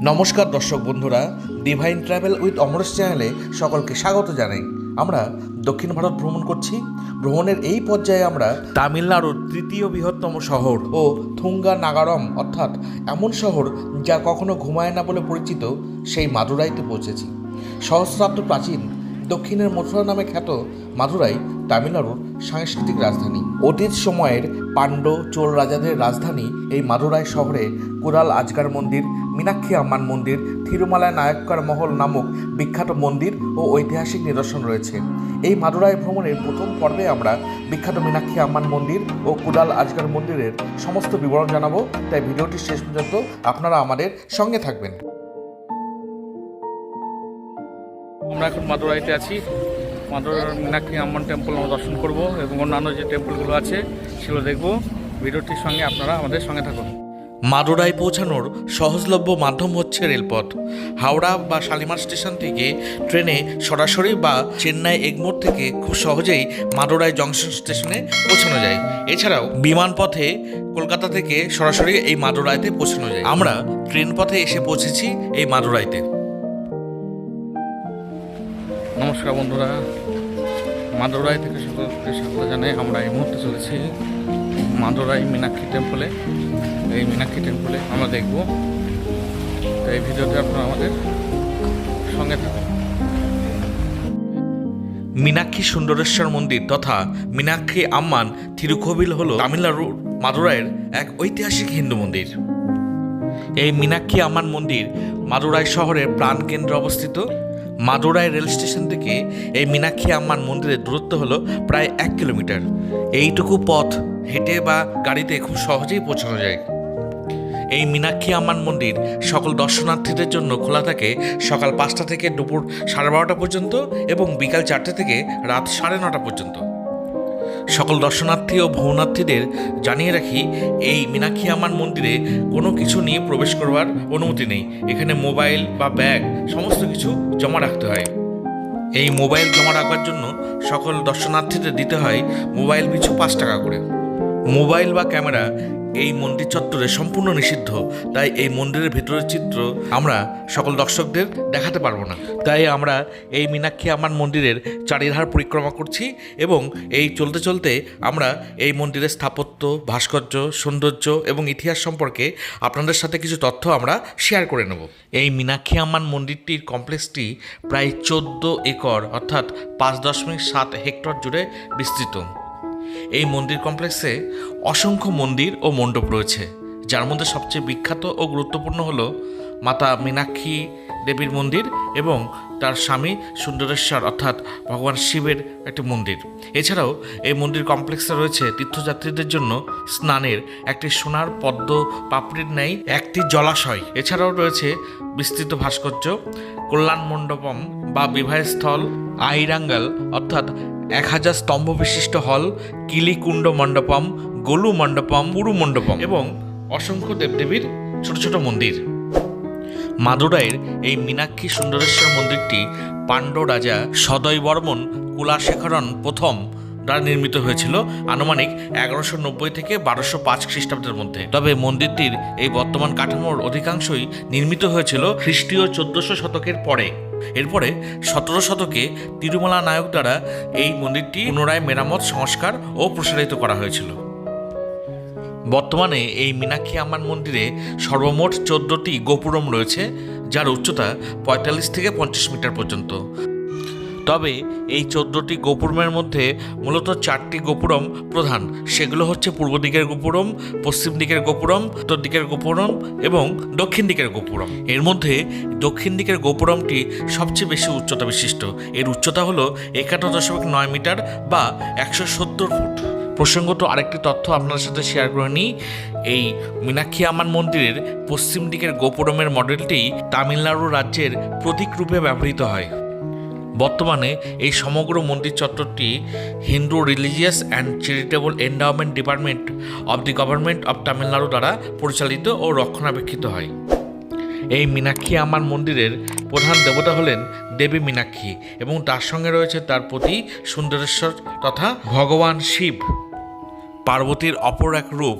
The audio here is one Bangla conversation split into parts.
নমস্কার দর্শক বন্ধুরা, ডিভাইন ট্রাভেল উইথ অমরেশ চ্যানেলে সকলকে স্বাগত জানাই। আমরা দক্ষিণ ভারত ভ্রমণ করছি। ভ্রমণের এই পর্যায়ে আমরা তামিলনাড়ুর তৃতীয় বৃহত্তম শহর ও থুঙ্গা নাগারম অর্থাৎ এমন শহর যা কখনো ঘুমায় না বলে পরিচিত সেই মাদুরাইতে পৌঁছেছি। সহস্রাব্দ প্রাচীন দক্ষিণের মথুরা নামে খ্যাত মাদুরাই তামিলনাড়ুর সাংস্কৃতিক রাজধানী। অতীত সময়ের পাণ্ড্য চোল রাজাদের রাজধানী এই মাদুরাই শহরে কুরাল আজগার মন্দির, মীনাক্ষী আম্মান মন্দির, থিরুমালায় নায়ক্কার মহল নামক বিখ্যাত মন্দির ও ঐতিহাসিক নিদর্শন রয়েছে। এই মাদুরাই ভ্রমণের প্রথম পর্বে আমরা বিখ্যাত মীনাক্ষী আম্মান মন্দির ও কুরাল আজগার মন্দিরের সমস্ত বিবরণ জানাবো, তাই ভিডিওটি শেষ পর্যন্ত আপনারা আমাদের সঙ্গে থাকবেন। আমরা এখন মাদুরাইতে আছি। মাদুরাইয়ের মীনাক্ষী আম্মান টেম্পল আমরা দর্শন করব এবং অন্যান্য যে টেম্পলগুলো আছে সেগুলো দেখব। ভিডিওটির সঙ্গে আপনারা আমাদের সঙ্গে থাকুন। মাদুরাই পৌঁছানোর সহজলভ্য মাধ্যম হচ্ছে রেলপথ। হাওড়া বা শালিমার স্টেশন থেকে ট্রেনে সরাসরি বা চেন্নাই এগমোর থেকে খুব সহজেই মাদুরাই জংশন স্টেশনে পৌঁছানো যায়। এছাড়াও বিমানপথে কলকাতা থেকে সরাসরি এই মাদুরাইতে পৌঁছানো যায়। আমরা ট্রেন পথে এসে পৌঁছেছি এই মাদুরাইতে। নমস্কার বন্ধুরা, মাদুরাই থেকে সকলকে স্বাগত জানাই। আমরা এই মুহূর্তে চলেছি মাদুরাই মীনাক্ষী টেম্পলে। এই মীনাক্ষী টেম্পলে আমরা দেখব, তো এই ভিডিওতে আপনারা আমাদের সঙ্গে থাকুন। মীনাক্ষী সুন্দরেশ্বর মন্দির তথা মীনাক্ষী আম্মান থিরুকোভিল হল তামিলনাড়ুর মাদুরাইয়ের এক ঐতিহাসিক হিন্দু মন্দির। এই মীনাক্ষী আম্মান মন্দির মাদুরাই শহরের প্রাণকেন্দ্রে অবস্থিত। মাদুরাই রেল স্টেশন থেকে এই মীনাক্ষী আম্মান মন্দিরের দূরত্ব হলো প্রায় 1 কিলোমিটার। এইটুকু পথ হেঁটে বা গাড়িতে খুব সহজেই পৌঁছানো যায়। এই মীনাক্ষী আম্মান মন্দির সকল দর্শনার্থীদের জন্য খোলা থাকে সকাল 5টা থেকে দুপুর 12:30 পর্যন্ত এবং বিকাল 4টে থেকে রাত 9:30 পর্যন্ত। সকল দর্শনার্থী ও ভ্রমণার্থীদের জানিয়ে রাখি, এই মীনাক্ষী আম্মান মন্দিরে কোনো কিছু নিয়ে প্রবেশ করবার অনুমতি নেই। এখানে মোবাইল বা ব্যাগ সমস্ত কিছু জমা রাখতে হয়। এই মোবাইল জমা রাখবার জন্য সকল দর্শনার্থীদের দিতে হয় মোবাইল পিছু 5 টাকা করে। মোবাইল বা ক্যামেরা এই মন্দির চত্বরে সম্পূর্ণ নিষিদ্ধ, তাই এই মন্দিরের ভেতরের চিত্র আমরা সকল দর্শকদের দেখাতে পারবো না। তাই আমরা এই মীনাক্ষী আম্মান মন্দিরের চারিধার পরিক্রমা করছি এবং এই চলতে চলতে আমরা এই মন্দিরের স্থাপত্য, ভাস্কর্য, সৌন্দর্য এবং ইতিহাস সম্পর্কে আপনাদের সাথে কিছু তথ্য আমরা শেয়ার করে নেব। এই মীনাক্ষী আম্মান মন্দিরটির কমপ্লেক্সটি প্রায় 14 একর অর্থাৎ 5.7 হেক্টর জুড়ে বিস্তৃত। এই মন্দির কমপ্লেক্সে অসংখ্য মন্দির ও মণ্ডপ রয়েছে, যার মধ্যে সবচেয়ে বিখ্যাত ও গুরুত্বপূর্ণ হল মাতা মীনাক্ষী দেবীর মন্দির এবং তার স্বামী সুন্দরেশ্বর অর্থাৎ ভগবান শিবের একটি মন্দির। এছাড়াও এই মন্দির কমপ্লেক্সে রয়েছে তীর্থযাত্রীদের জন্য স্নানের একটি সোনার পদ্ম পাপড়ির ন্যায় একটি জলাশয়। এছাড়াও রয়েছে বিস্তৃত ভাস্কর্য, কল্যাণ মণ্ডপম বা বিবাহস্থল, আইরাঙ্গাল অর্থাৎ 1000 স্তম্ভ বিশিষ্ট হল, কিলিকুণ্ড মণ্ডপম, গোলু মণ্ডপম, পুরু মণ্ডপম এবং অসংখ্য দেবদেবীর ছোট ছোট মন্দির। মাদুরাইয়ের এই মীনাক্ষী সুন্দরেশ্বর মন্দিরটি পাণ্ড্য রাজা সদয় বর্মন কুলাশেখরন প্রথম দ্বারা নির্মিত হয়েছিল আনুমানিক 1190 থেকে 1205 খ্রিস্টাব্দের মধ্যে। তবে মন্দিরটির এই বর্তমান কাঠামোর অধিকাংশই নির্মিত হয়েছিল খ্রিস্টীয় 1400 শতকের পরে। এরপরে 17 শতকে তিরুমালা নায়ক দ্বারা এই মন্দিরটি পুনরায় মেরামত, সংস্কার ও প্রসারিত করা হয়েছিল। বর্তমানে এই মীনাক্ষী আম্মান মন্দিরে সর্বমোট 14টি গোপুরম রয়েছে, যার উচ্চতা 45 থেকে 50 মিটার পর্যন্ত। তবে এই 14টি গোপুরমের মধ্যে মূলত 4টি গোপুরম প্রধান। সেগুলো হচ্ছে পূর্ব দিকের গোপুরম, পশ্চিম দিকের গোপুরম, উত্তর দিকের গোপুরম এবং দক্ষিণ দিকের গোপুরম। এর মধ্যে দক্ষিণ দিকের গোপুরমটি সবচেয়ে বেশি উচ্চতা বিশিষ্ট। এর উচ্চতা হলো 51.9 মিটার বা 170 ফুট। প্রসঙ্গত আরেকটি তথ্য আপনাদের সাথে শেয়ার করে নিই। এই মীনাক্ষী আম্মান মন্দিরের পশ্চিম দিকের গোপুরমের মডেলটি তামিলনাড়ু রাজ্যের প্রতীক রূপে ব্যবহৃত হয়। বর্তমানে এই সমগ্র মন্দির চত্বরটি Hindu religious and charitable endowment department of the government of Tamil Nadu দ্বারা পরিচালিত ও রক্ষণাবেক্ষিত হয়। এই মীনাক্ষী আম্মান মন্দিরের প্রধান দেবতা হলেন দেবী মীনাক্ষী এবং তার সঙ্গে রয়েছে তার পতি সুন্দরেশ্বর তথা ভগবান শিব। পার্বতীর অপর এক রূপ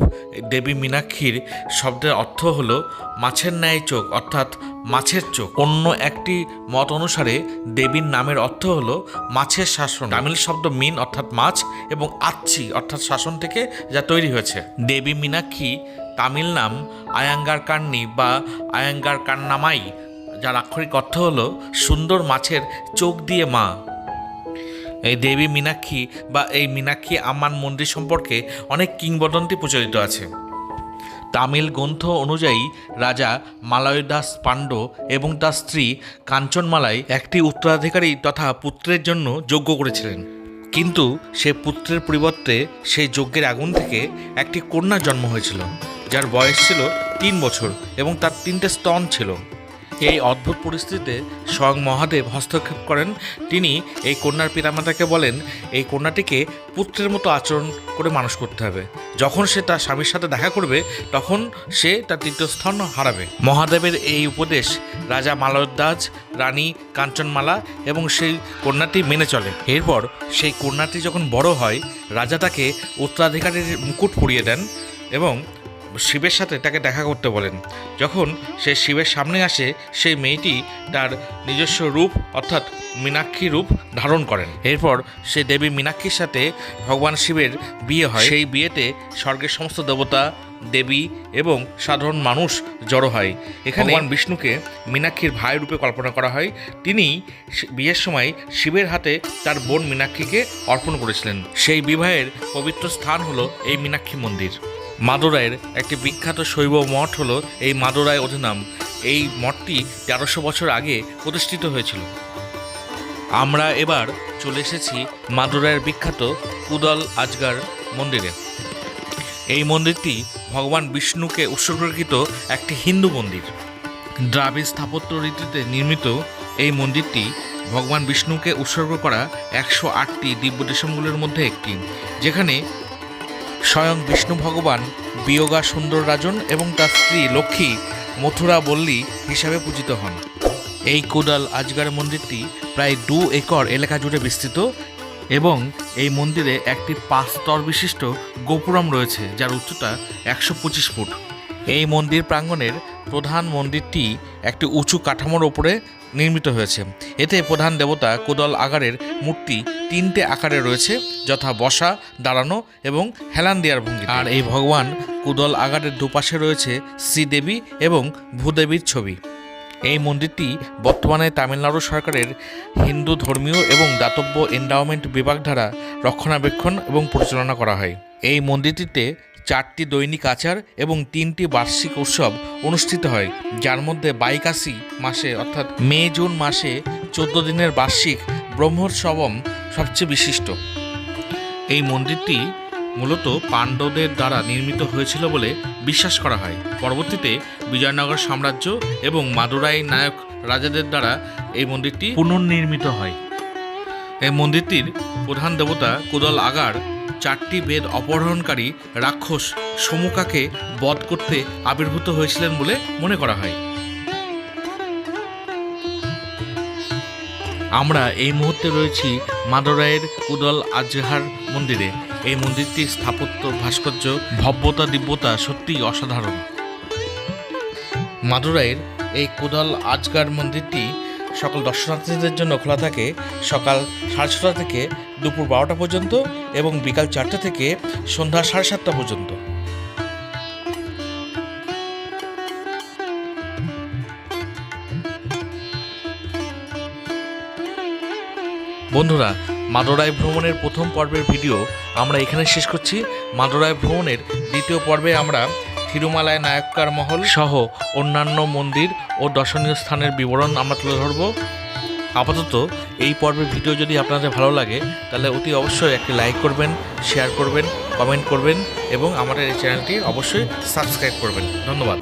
দেবী মীনাক্ষীর শব্দের অর্থ হল মাছের ন্যায় চোখ, অর্থাৎ মাছের চোখ। অন্য একটি মত অনুসারে দেবীর নামের অর্থ হল মাছের শাসন। তামিল শব্দ মিন অর্থাৎ মাছ এবং আচ্ছি অর্থাৎ শাসন থেকে যা তৈরি হয়েছে। দেবী মীনাক্ষী তামিল নাম আয়াঙ্গার কান্নি বা আয়াঙ্গার কান্নামাই, যার আক্ষরিক অর্থ হল সুন্দর মাছের চোখ দিয়ে মা। এই দেবী মীনাক্ষী বা এই মীনাক্ষী আম্মান মন্দির সম্পর্কে অনেক কিংবদন্তি প্রচলিত আছে। তামিল গ্রন্থ অনুযায়ী রাজা মালয়দাস পাণ্ড এবং তার স্ত্রী কাঞ্চনমালাই একটি উত্তরাধিকারী তথা পুত্রের জন্য যজ্ঞ করেছিলেন, কিন্তু সে পুত্রের পরিবর্তে সেই যজ্ঞের আগুন থেকে একটি কন্যার জন্ম হয়েছিল, যার বয়স ছিল 3 বছর এবং তার 3টে স্তন ছিল। এই অদ্ভুত পরিস্থিতিতে স্বয়ং মহাদেব হস্তক্ষেপ করেন। তিনি এই কন্যার পিতামাতাকে বলেন এই কন্যাটিকে পুত্রের মতো আচরণ করে মানুষ করতে হবে। যখন সে তার স্বামীর সাথে দেখা করবে তখন সে তার 3টি স্তন হারাবে। মহাদেবের এই উপদেশ রাজা মালয়দাস, রানী কাঞ্চনমালা এবং সেই কন্যাটি মেনে চলে। এরপর সেই কন্যাটি যখন বড় হয়, রাজা তাকে উত্তরাধিকারীর মুকুট পরিয়ে দেন এবং শিবের সাথে তাকে দেখা করতে বলেন। যখন সে শিবের সামনে আসে, সেই মেয়েটি তার নিজস্ব রূপ অর্থাৎ মীনাক্ষী রূপ ধারণ করেন। এরপর সে দেবী মীনাক্ষীর সাথে ভগবান শিবের বিয়ে হয়। সেই বিয়েতে স্বর্গের সমস্ত দেবতা, দেবী এবং সাধারণ মানুষ জড়ো হয়। এখানে ভগবান বিষ্ণুকে মীনাক্ষীর ভাই রূপে কল্পনা করা হয়। তিনি বিয়ের সময় শিবের হাতে তার বোন মীনাক্ষীকে অর্পণ করেছিলেন। সেই বিবাহের পবিত্র স্থান হলো এই মীনাক্ষী মন্দির। মাদুরাইয়ের একটি বিখ্যাত শৈব মঠ হলো এই মাদুরাই অধিনাম। এই মঠটি 1300 বছর আগে প্রতিষ্ঠিত হয়েছিল। আমরা এবার চলে এসেছি মাদুরাইয়ের বিখ্যাত কুদল আজগার মন্দিরে। এই মন্দিরটি ভগবান বিষ্ণুকে উৎসর্গীকৃত একটি হিন্দু মন্দির। দ্রাবিড় স্থাপত্য রীতিতে নির্মিত এই মন্দিরটি ভগবান বিষ্ণুকে উৎসর্গ করা 108টি দিব্য দেশমগুলোর মধ্যে একটি, যেখানে স্বয়ং বিষ্ণু ভগবান বিয়োগা সুন্দর রাজন এবং তার স্ত্রী লক্ষ্মী মথুরা বল্লী হিসাবে পূজিত হন। এই কুদাল আজগার মন্দিরটি প্রায় 2 একর এলাকা জুড়ে বিস্তৃত এবং এই মন্দিরে একটি 5 স্তর বিশিষ্ট গোপুরম রয়েছে, যার উচ্চতা 125 ফুট। এই মন্দির প্রাঙ্গণের প্রধান মন্দিরটি একটি উঁচু কাঠামোর ওপরে নির্মিত হয়েছে। এতে প্রধান দেবতা কুদল আগারের মূর্তি 3টে আকারে রয়েছে, যথা বসা, দাঁড়ানো এবং হেলান দেওয়ার ভঙ্গি। আর এই ভগবান কুদল আগারের দুপাশে রয়েছে শ্রীদেবী এবং ভূদেবীর ছবি। এই মন্দিরটি বর্তমানে তামিলনাড়ু সরকারের হিন্দু ধর্মীয় এবং দাতব্য এন্ডাওমেন্ট বিভাগ দ্বারা রক্ষণাবেক্ষণ এবং পরিচালনা করা হয়। এই মন্দিরটিতে 4টি দৈনিক আচার এবং 3টি বার্ষিক উৎসব অনুষ্ঠিত হয়, যার মধ্যে বাইকাশি মাসে অর্থাৎ মে জুন মাসে 14 দিনের বার্ষিক ব্রহ্মোৎসবম সবচেয়ে বিশিষ্ট। এই মন্দিরটি মূলত পাণ্ডবদের দ্বারা নির্মিত হয়েছিল বলে বিশ্বাস করা হয়। পরবর্তীতে বিজয়নগর সাম্রাজ্য এবং মাদুরাই নায়ক রাজাদের দ্বারা এই মন্দিরটি পুনর্নির্মিত হয়। এই মন্দিরটির প্রধান দেবতা কুদল আগার 4টি বেদ অপহরণকারী রাক্ষস সমুকাকে বধ করতে আবির্ভূত হয়েছিলেন বলে মনে করা হয়। আমরা এই মুহূর্তে রয়েছি মাদুরাইয়ের কুদল আজহার মন্দিরে। এই মন্দিরটির স্থাপত্য, ভাস্কর্য, ভব্যতা, দিব্যতা সত্যিই অসাধারণ। মাদুরাইয়ের এই কুদল আজগার মন্দিরটি সকল দর্শনার্থীদের জন্য খোলা থাকে সকাল 6:30 থেকে দুপুর 12টা পর্যন্ত এবং বিকাল 4টা থেকে সন্ধ্যা 7:30 পর্যন্ত। বন্ধুরা, মাদুরাই ভ্রমণের প্রথম পর্বের ভিডিও আমরা এখানে শেষ করছি। মাদুরাই ভ্রমণের দ্বিতীয় পর্বে আমরা থিরুমালাই নায়ক্কার মহল সহ অন্যান্য মন্দির ও দর্শনীয় স্থানের বিবরণ আমরা তুলে ধরব। আপাতত এই পর্বের ভিডিও যদি আপনাদের ভালো লাগে তাহলে অতি অবশ্যই একটি লাইক করবেন, শেয়ার করবেন, কমেন্ট করবেন এবং আমাদের এই চ্যানেলটি অবশ্যই সাবস্ক্রাইব করবেন। ধন্যবাদ।